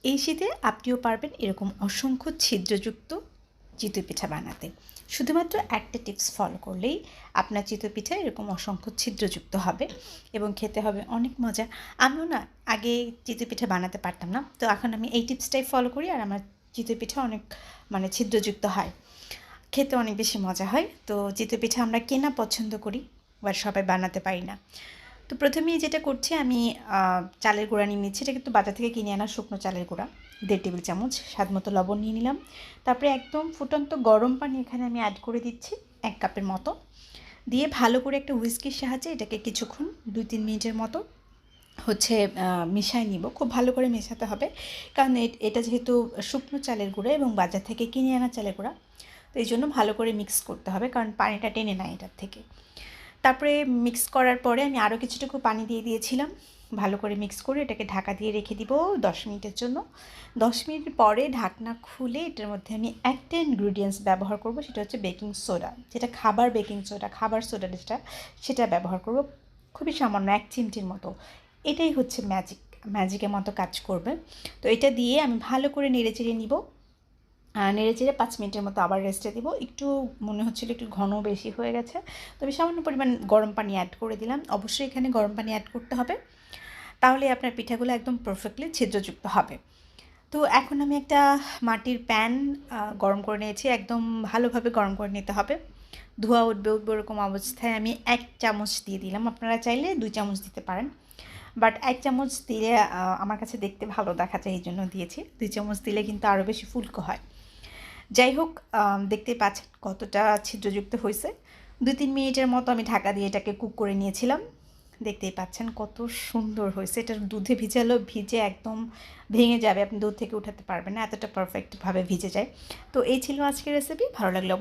এই শীতে আপনিও পারবেন এরকম অসংখ্য ছিদ্রযুক্ত চিতই পিঠা বানাতে। শুধুমাত্র একটা টিপস ফলো করলেই আপনার চিতই পিঠা এরকম অসংখ্য ছিদ্রযুক্ত হবে এবং খেতে হবে অনেক মজা। আমিও না আগে চিতই পিঠা বানাতে পারতাম না, তো এখন আমি এই টিপসটাই ফলো করি আর আমার চিতই পিঠা অনেক ছিদ্রযুক্ত হয়, খেতে অনেক বেশি মজা হয়। তো চিতই পিঠা আমরা কেনা পছন্দ করি, আবার সবাই বানাতে পারি না। তো প্রথমেই যেটা করছি আমি চালের গুঁড়া নিয়ে নিচ্ছি। এটা কিন্তু বাজার থেকে কিনে আনা শুকনো চালের গুঁড়া। 1.5 টেবিল চামচ। স্বাদ মতো লবণ নিয়ে নিলাম। তারপরে একদম ফুটন্ত গরম পানি এখানে আমি অ্যাড করে দিচ্ছি 1 কাপের মতো। দিয়ে ভালো করে একটা হুইস্কির সাহায্যে এটাকে কিছুক্ষণ 2-3 মিনিটের মতো মিশায় নিব। খুব ভালো করে মেশাতে হবে, কারণ এটা যেহেতু শুকনো চালের গুঁড়া এবং বাজার থেকে কিনে আনা চালের গুঁড়া, তো এই জন্য ভালো করে মিক্স করতে হবে, কারণ পানিটা টেনে নেয় এটার থেকে। তারপরে মিক্স করার পরে আমি আরও কিছুটুকু পানি দিয়ে দিয়েছিলাম। ভালো করে মিক্স করে এটাকে ঢাকা দিয়ে রেখে দিব 10 মিনিটের জন্য। 10 মিনিট পরে ঢাকনা খুলে এটার মধ্যে আমি একটা ইনগ্রিডিয়েন্টস ব্যবহার করব, সেটা হচ্ছে বেকিং সোডা, যেটা খাবার বেকিং সোডা, খাবার সোডা যেটা, সেটা ব্যবহার করব। খুবই সামান্য 1 চিমটির মতো। এটাই হচ্ছে ম্যাজিকের মতো কাজ করবে। তো এটা দিয়ে আমি ভালো করে নেড়েচেড়ে নিব। নেড়েচেড়ে 5 মিনিটের মতো আবার রেস্টে দিব। একটু মনে হচ্ছিল একটু ঘন বেশি হয়ে গেছে, তবে সামান্য পরিমাণ গরম পানি অ্যাড করে দিলাম। অবশ্যই এখানে গরম পানি অ্যাড করতে হবে, তাহলে আপনার পিঠাগুলো একদম পারফেক্টলি ছিদ্রযুক্ত হবে। তো এখন আমি একটা মাটির প্যান গরম করে নিয়েছি। একদম ভালোভাবে গরম করে নিতে হবে। ধোঁয়া উঠবে ওরকম অবস্থায় আমি 1 চামচ দিয়ে দিলাম। আপনারা চাইলে 2 চামচ দিতে পারেন, বাট 1 চামচ দিলে আমার কাছে দেখতে ভালো দেখা যায়, এই জন্য দিয়েছি। 2 চামচ দিলে কিন্তু আরও বেশি ফুলকো হয়। যাই হোক, দেখতেই পাচ্ছেন কতটা ছিদ্রযুক্ত হয়েছে। 2-3 মিনিটের মতো আমি ঢাকা দিয়ে এটাকে কুক করে নিয়েছিলাম। দেখতেই পাচ্ছেন কত সুন্দর হয়েছে। এটা দুধে ভিজালেও ভিজে একদম ভেঙে যাবে, আপনি দুধ থেকে উঠাতে পারবেন না, এতটা পারফেক্টভাবে ভিজে যায়। তো এই ছিল আজকের রেসিপি। ভালো লাগলে